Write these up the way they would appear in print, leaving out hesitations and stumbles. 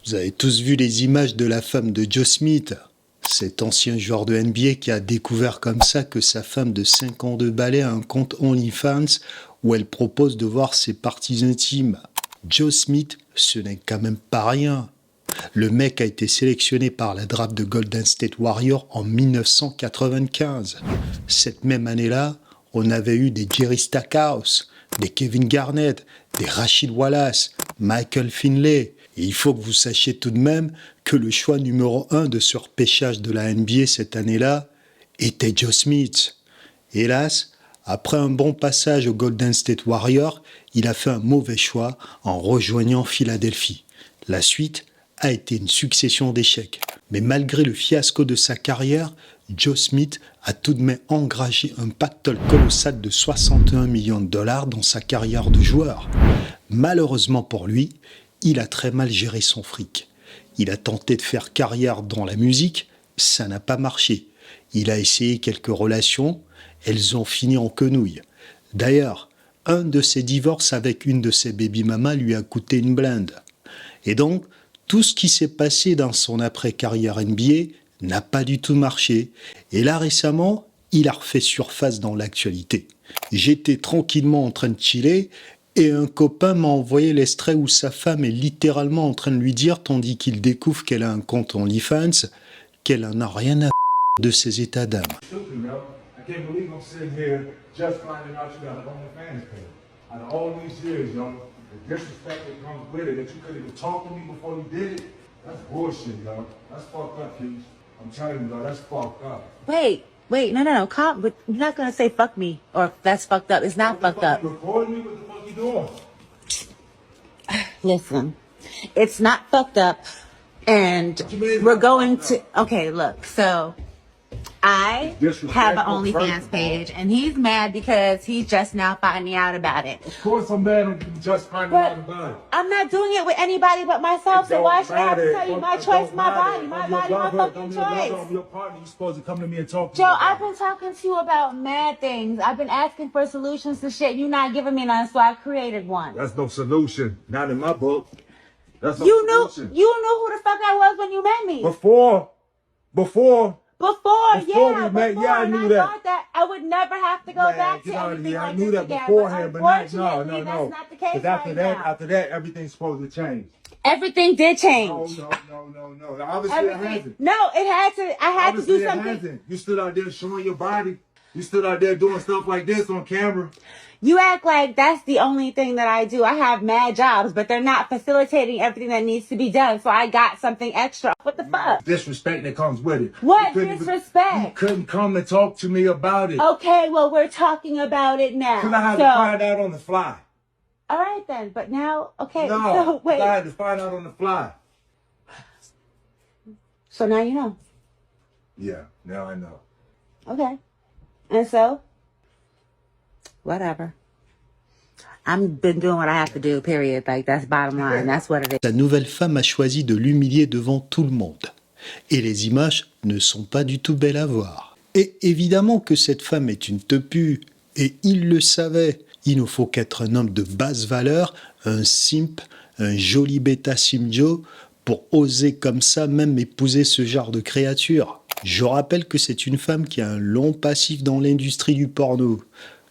Vous avez tous vu les images de la femme de Joe Smith, cet ancien joueur de NBA qui a découvert comme ça que sa femme de 5 ans de balai a un compte OnlyFans où elle propose de voir ses parties intimes. Joe Smith, ce n'est quand même pas rien. Le mec a été sélectionné par la draft de Golden State Warriors en 1995. Cette même année-là, on avait eu des Jerry Stackhouse, des Kevin Garnett, des Rashid Wallace, Michael Finley. Et il faut que vous sachiez tout de même que le choix numéro 1 de ce repêchage de la NBA cette année-là était Joe Smith. Hélas, après un bon passage au Golden State Warriors, il a fait un mauvais choix en rejoignant Philadelphie. La suite a été une succession d'échecs. Mais malgré le fiasco de sa carrière, Joe Smith a tout de même engagé un pactole colossal de 61 millions de dollars dans sa carrière de joueur. Malheureusement pour lui, il a très mal géré son fric. Il a tenté de faire carrière dans la musique, ça n'a pas marché. Il a essayé quelques relations, elles ont fini en quenouille. D'ailleurs, un de ses divorces avec une de ses baby-mamas lui a coûté une blinde. Et donc, tout ce qui s'est passé dans son après-carrière NBA n'a pas du tout marché. Et là, récemment, il a refait surface dans l'actualité. J'étais tranquillement en train de chiller et un copain m'a envoyé l'extrait où sa femme est littéralement en train de lui dire, tandis qu'il découvre qu'elle a un compte OnlyFans, qu'elle en a rien à de ses états d'âme. The disrespect that comes with it, that you couldn't even talk to me before you did it, that's bullshit, yo. That's fucked up, Keith. I'm telling you, yo, that's fucked up. Wait, no, calm. But you're not gonna say fuck me or that's fucked up. It's not fucked up. You recording me? What the fuck you doing? Listen, it's not fucked up, and we're going to. Okay, look, so I have an OnlyFans page, and he's mad because he's just now finding out about it. Of course I'm mad at you just finding out about it. I'm not doing it with anybody but myself, so why should I have to tell you my choice, my body, my fucking choice? Your partner, you're supposed to come to me and talk to Joe, me. I've been talking to you about mad things. I've been asking for solutions to shit. You're not giving me none, so I created one. That's no solution. Not in my book. That's no You solution. knew who the fuck I was when you met me. Before, Before, we yeah, met, before, yeah, I and knew I that. thought that I would never have to go Man, back to get out of anything here. I like knew this that again. beforehand, but not, Unfortunately, no. that's not the case Because after right that, now. after that, everything's supposed to change. Everything did change. No. Obviously it hasn't. No, it had to. I had Obviously to do something. It hasn't. You stood out there showing your body. You stood out there doing stuff like this on camera. You act like that's the only thing that I do. I have mad jobs, but they're not facilitating everything that needs to be done. So I got something extra. What the fuck? Disrespect that comes with it. What You couldn't disrespect? you couldn't come and talk to me about it. Okay, well, we're talking about it now. Because I had to find out on the fly. All right then, but now, okay, No, so wait. I had to find out on the fly. So now you know. Yeah, now I know. Okay. And so, whatever. I've been doing what I have to do, period. Like, that's bottom line. That's what it is. Sa nouvelle femme a choisi de l'humilier devant tout le monde. Et les images ne sont pas du tout belles à voir. Et évidemment que cette femme est une teupue. Et il le savait. Il ne faut qu'être un homme de basse valeur, un simp, un joli bêta simjo, pour oser comme ça même épouser ce genre de créature. Je rappelle que c'est une femme qui a un long passif dans l'industrie du porno.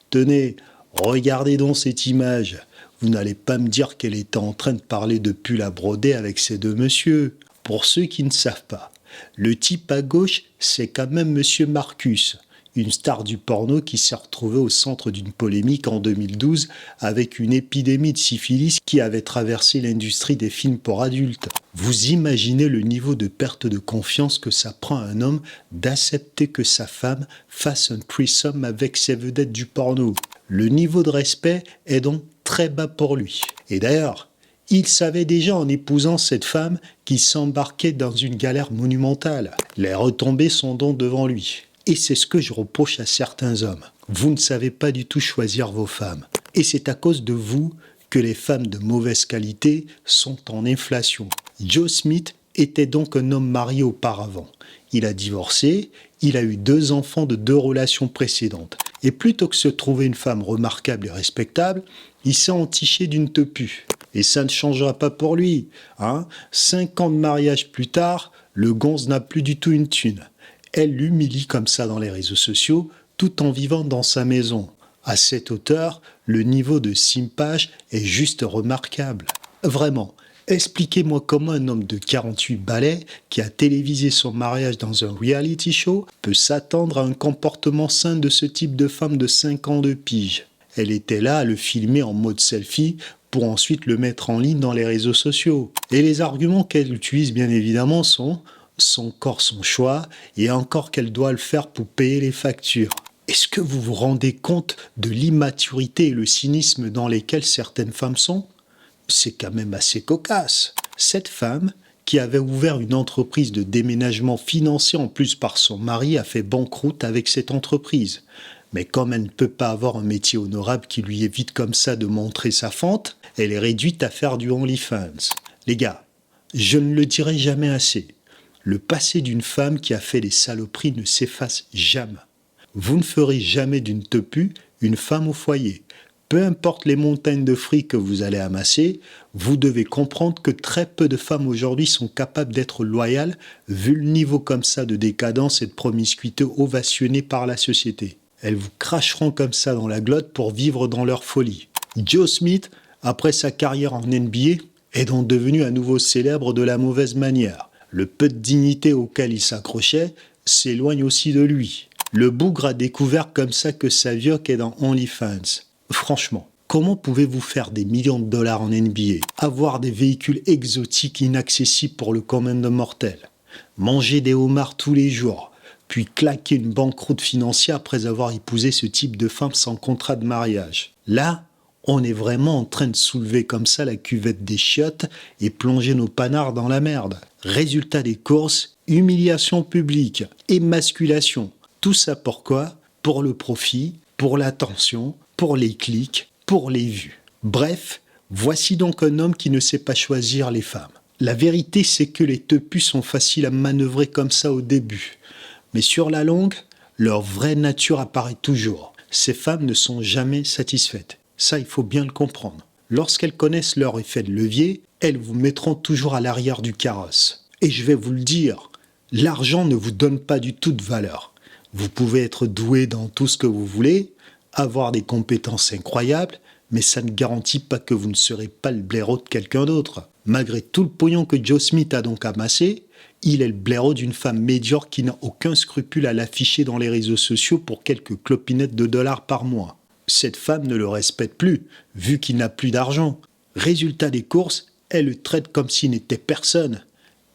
Tenez, regardez donc cette image. Vous n'allez pas me dire qu'elle était en train de parler de pull à broder avec ces deux messieurs. Pour ceux qui ne savent pas, le type à gauche, c'est quand même Monsieur Marcus, une star du porno qui s'est retrouvée au centre d'une polémique en 2012 avec une épidémie de syphilis qui avait traversé l'industrie des films pour adultes. Vous imaginez le niveau de perte de confiance que ça prend à un homme d'accepter que sa femme fasse un threesome avec ses vedettes du porno. Le niveau de respect est donc très bas pour lui. Et d'ailleurs, il savait déjà en épousant cette femme qu'il s'embarquait dans une galère monumentale. Les retombées sont donc devant lui. Et c'est ce que je reproche à certains hommes. Vous ne savez pas du tout choisir vos femmes. Et c'est à cause de vous que les femmes de mauvaise qualité sont en inflation. Joe Smith était donc un homme marié auparavant. Il a divorcé, il a eu 2 enfants de 2 relations précédentes. Et plutôt que se trouver une femme remarquable et respectable, il s'est entiché d'une teupue. Et ça ne changera pas pour lui. 5 ans de mariage plus tard, le gonze n'a plus du tout une thune. Elle l'humilie comme ça dans les réseaux sociaux, tout en vivant dans sa maison. À cette hauteur, le niveau de simpage est juste remarquable. Vraiment, expliquez-moi comment un homme de 48 balais qui a télévisé son mariage dans un reality show peut s'attendre à un comportement sain de ce type de femme de 5 ans de pige. Elle était là à le filmer en mode selfie pour ensuite le mettre en ligne dans les réseaux sociaux. Et les arguments qu'elle utilise bien évidemment sont « son corps, son choix » et encore qu'elle doit le faire pour payer les factures. Est-ce que vous vous rendez compte de l'immaturité et le cynisme dans lesquels certaines femmes sont ? C'est quand même assez cocasse. Cette femme, qui avait ouvert une entreprise de déménagement financée en plus par son mari, a fait banqueroute avec cette entreprise. Mais comme elle ne peut pas avoir un métier honorable qui lui évite comme ça de montrer sa fente, elle est réduite à faire du OnlyFans. Les gars, je ne le dirai jamais assez. Le passé d'une femme qui a fait des saloperies ne s'efface jamais. Vous ne ferez jamais d'une teupue une femme au foyer. Peu importe les montagnes de fric que vous allez amasser, vous devez comprendre que très peu de femmes aujourd'hui sont capables d'être loyales vu le niveau comme ça de décadence et de promiscuité ovationné par la société. Elles vous cracheront comme ça dans la glotte pour vivre dans leur folie. Joe Smith, après sa carrière en NBA, est donc devenu à nouveau célèbre de la mauvaise manière. Le peu de dignité auquel il s'accrochait s'éloigne aussi de lui. Le bougre a découvert comme ça que sa vioque est dans OnlyFans. Franchement, comment pouvez-vous faire des millions de dollars en NBA, avoir des véhicules exotiques inaccessibles pour le commun des mortels, manger des homards tous les jours, puis claquer une banqueroute financière après avoir épousé ce type de femme sans contrat de mariage? Là, on est vraiment en train de soulever comme ça la cuvette des chiottes et plonger nos panards dans la merde. Résultat des courses, humiliation publique, émasculation. Tout ça pourquoi ? Pour le profit, pour l'attention, pour les clics, pour les vues. Bref, voici donc un homme qui ne sait pas choisir les femmes. La vérité, c'est que les teupus sont faciles à manœuvrer comme ça au début. Mais sur la longue, leur vraie nature apparaît toujours. Ces femmes ne sont jamais satisfaites. Ça, il faut bien le comprendre. Lorsqu'elles connaissent leur effet de levier, elles vous mettront toujours à l'arrière du carrosse. Et je vais vous le dire, l'argent ne vous donne pas du tout de valeur. Vous pouvez être doué dans tout ce que vous voulez, avoir des compétences incroyables, mais ça ne garantit pas que vous ne serez pas le blaireau de quelqu'un d'autre. Malgré tout le pognon que Joe Smith a donc amassé, il est le blaireau d'une femme médiocre qui n'a aucun scrupule à l'afficher dans les réseaux sociaux pour quelques clopinettes de dollars par mois. Cette femme ne le respecte plus, vu qu'il n'a plus d'argent. Résultat des courses, elle le traite comme s'il n'était personne.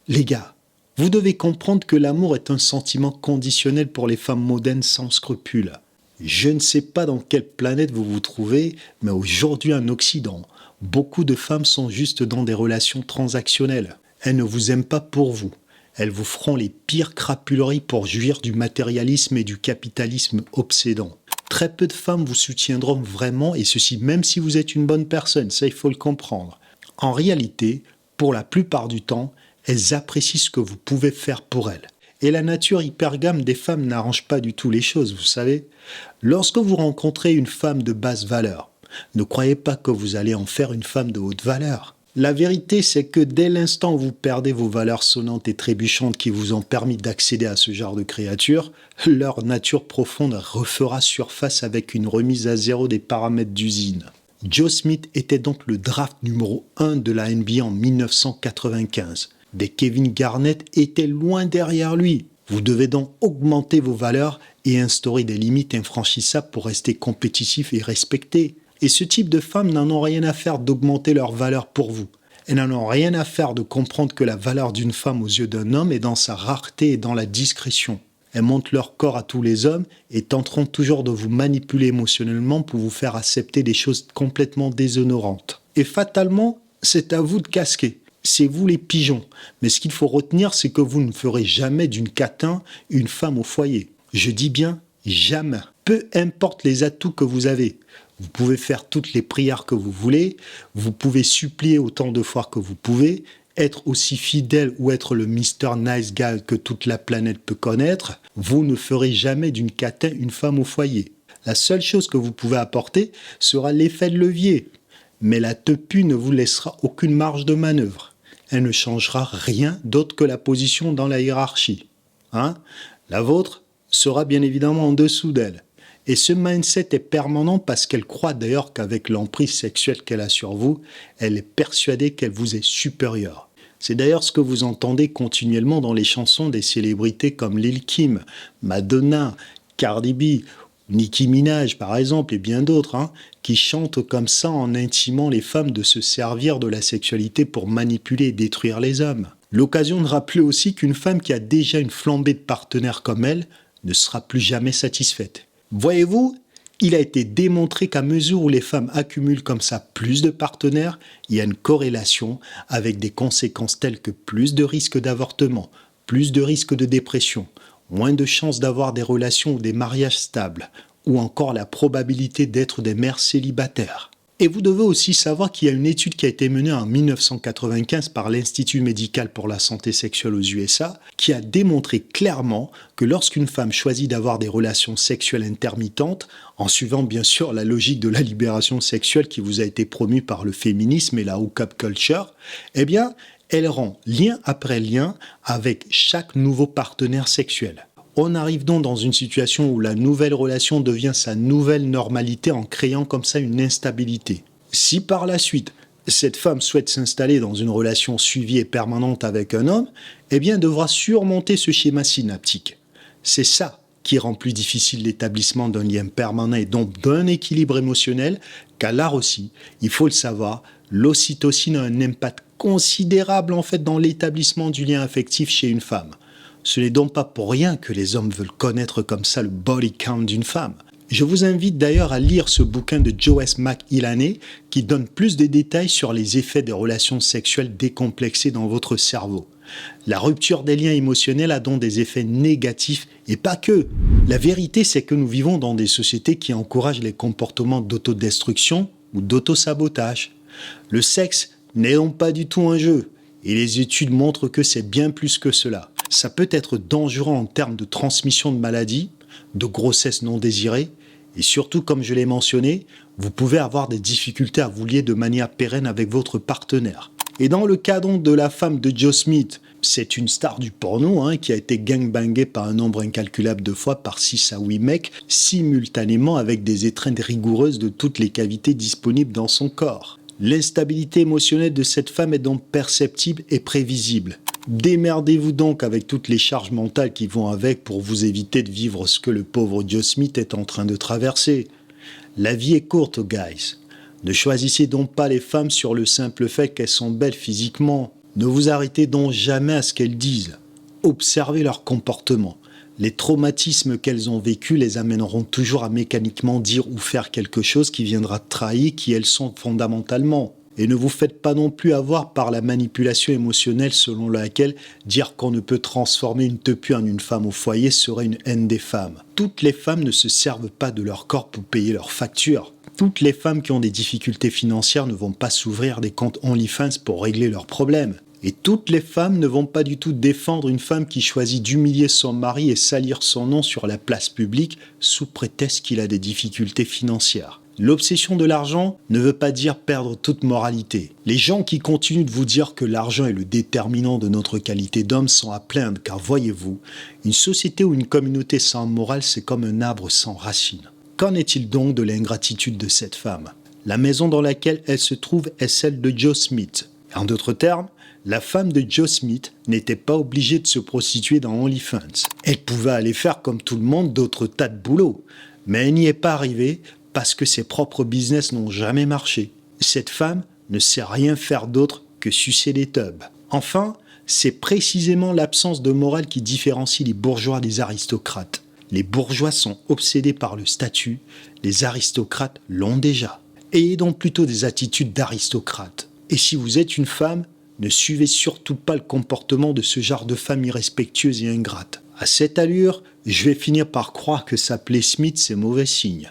Les gars, vous devez comprendre que l'amour est un sentiment conditionnel pour les femmes modernes sans scrupules. Je ne sais pas dans quelle planète vous vous trouvez, mais aujourd'hui en Occident, beaucoup de femmes sont juste dans des relations transactionnelles. Elles ne vous aiment pas pour vous. Elles vous feront les pires crapuleries pour jouir du matérialisme et du capitalisme obsédant. Très peu de femmes vous soutiendront vraiment, et ceci même si vous êtes une bonne personne, ça il faut le comprendre. En réalité, pour la plupart du temps, elles apprécient ce que vous pouvez faire pour elles. Et la nature hypergame des femmes n'arrange pas du tout les choses, vous savez. Lorsque vous rencontrez une femme de basse valeur, ne croyez pas que vous allez en faire une femme de haute valeur. La vérité, c'est que dès l'instant où vous perdez vos valeurs sonnantes et trébuchantes qui vous ont permis d'accéder à ce genre de créatures, leur nature profonde refera surface avec une remise à zéro des paramètres d'usine. Joe Smith était donc le draft numéro 1 de la NBA en 1995. Des Kevin Garnett étaient loin derrière lui. Vous devez donc augmenter vos valeurs et instaurer des limites infranchissables pour rester compétitif et respecté. Et ce type de femmes n'en ont rien à faire d'augmenter leurs valeurs pour vous. Elles n'en ont rien à faire de comprendre que la valeur d'une femme aux yeux d'un homme est dans sa rareté et dans la discrétion. Elles montrent leur corps à tous les hommes et tenteront toujours de vous manipuler émotionnellement pour vous faire accepter des choses complètement déshonorantes. Et fatalement, c'est à vous de casquer. C'est vous les pigeons. Mais ce qu'il faut retenir, c'est que vous ne ferez jamais d'une catin une femme au foyer. Je dis bien jamais. Peu importe les atouts que vous avez. Vous pouvez faire toutes les prières que vous voulez, vous pouvez supplier autant de fois que vous pouvez, être aussi fidèle ou être le Mr. Nice Guy que toute la planète peut connaître, vous ne ferez jamais d'une catin une femme au foyer. La seule chose que vous pouvez apporter sera l'effet de levier. mais la tepu ne vous laissera aucune marge de manœuvre. Elle ne changera rien d'autre que la position dans la hiérarchie. La vôtre sera bien évidemment en dessous d'elle. Et ce mindset est permanent parce qu'elle croit d'ailleurs qu'avec l'emprise sexuelle qu'elle a sur vous, elle est persuadée qu'elle vous est supérieure. C'est d'ailleurs ce que vous entendez continuellement dans les chansons des célébrités comme Lil Kim, Madonna, Cardi B, Nicki Minaj par exemple et bien d'autres, qui chantent comme ça en intimant les femmes de se servir de la sexualité pour manipuler et détruire les hommes. L'occasion de rappeler aussi qu'une femme qui a déjà une flambée de partenaires comme elle ne sera plus jamais satisfaite. Voyez-vous, il a été démontré qu'à mesure où les femmes accumulent comme ça plus de partenaires, il y a une corrélation avec des conséquences telles que plus de risques d'avortement, plus de risques de dépression, moins de chances d'avoir des relations ou des mariages stables, ou encore la probabilité d'être des mères célibataires. Et vous devez aussi savoir qu'il y a une étude qui a été menée en 1995 par l'Institut médical pour la santé sexuelle aux USA qui a démontré clairement que lorsqu'une femme choisit d'avoir des relations sexuelles intermittentes, en suivant bien sûr la logique de la libération sexuelle qui vous a été promue par le féminisme et la hookup culture, eh bien, elle rend lien après lien avec chaque nouveau partenaire sexuel. On arrive donc dans une situation où la nouvelle relation devient sa nouvelle normalité en créant comme ça une instabilité. Si par la suite, cette femme souhaite s'installer dans une relation suivie et permanente avec un homme, eh bien elle devra surmonter ce schéma synaptique. C'est ça qui rend plus difficile l'établissement d'un lien permanent et donc d'un équilibre émotionnel, car là aussi, il faut le savoir, l'ocytocine a un impact considérable en fait dans l'établissement du lien affectif chez une femme. Ce n'est donc pas pour rien que les hommes veulent connaître comme ça le body count d'une femme. Je vous invite d'ailleurs à lire ce bouquin de Joyce McIlhenny qui donne plus de détails sur les effets des relations sexuelles décomplexées dans votre cerveau. La rupture des liens émotionnels a donc des effets négatifs et pas que. La vérité, c'est que nous vivons dans des sociétés qui encouragent les comportements d'autodestruction ou d'autosabotage. Le sexe n'est donc pas du tout un jeu et les études montrent que c'est bien plus que cela. Ça peut être dangereux en termes de transmission de maladies, de grossesse non désirée, et surtout, comme je l'ai mentionné, vous pouvez avoir des difficultés à vous lier de manière pérenne avec votre partenaire. Et dans le cas donc de la femme de Joe Smith, c'est une star du porno qui a été gangbangée par un nombre incalculable de fois par 6 à 8 mecs, simultanément avec des étreintes rigoureuses de toutes les cavités disponibles dans son corps. L'instabilité émotionnelle de cette femme est donc perceptible et prévisible. Démerdez-vous donc avec toutes les charges mentales qui vont avec pour vous éviter de vivre ce que le pauvre Joe Smith est en train de traverser. La vie est courte, guys. Ne choisissez donc pas les femmes sur le simple fait qu'elles sont belles physiquement. Ne vous arrêtez donc jamais à ce qu'elles disent. Observez leur comportement. Les traumatismes qu'elles ont vécus les amèneront toujours à mécaniquement dire ou faire quelque chose qui viendra trahir qui elles sont fondamentalement. Et ne vous faites pas non plus avoir par la manipulation émotionnelle selon laquelle dire qu'on ne peut transformer une tepu en une femme au foyer serait une haine des femmes. Toutes les femmes ne se servent pas de leur corps pour payer leurs factures. Toutes les femmes qui ont des difficultés financières ne vont pas s'ouvrir des comptes OnlyFans pour régler leurs problèmes. Et toutes les femmes ne vont pas du tout défendre une femme qui choisit d'humilier son mari et salir son nom sur la place publique sous prétexte qu'il a des difficultés financières. L'obsession de l'argent ne veut pas dire perdre toute moralité. Les gens qui continuent de vous dire que l'argent est le déterminant de notre qualité d'homme sont à plaindre, car voyez-vous, une société ou une communauté sans morale, c'est comme un arbre sans racines. Qu'en est-il donc de l'ingratitude de cette femme? La maison dans laquelle elle se trouve est celle de Joe Smith. En d'autres termes, la femme de Joe Smith n'était pas obligée de se prostituer dans OnlyFans. Elle pouvait aller faire comme tout le monde d'autres tas de boulot, mais elle n'y est pas arrivée parce que ses propres business n'ont jamais marché. Cette femme ne sait rien faire d'autre que sucer des tubs. Enfin, c'est précisément l'absence de morale qui différencie les bourgeois des aristocrates. Les bourgeois sont obsédés par le statut, les aristocrates l'ont déjà. Ayez donc plutôt des attitudes d'aristocrate. Et si vous êtes une femme, ne suivez surtout pas le comportement de ce genre de femme irrespectueuse et ingrate. À cette allure, je vais finir par croire que s'appeler Smith, c'est mauvais signe.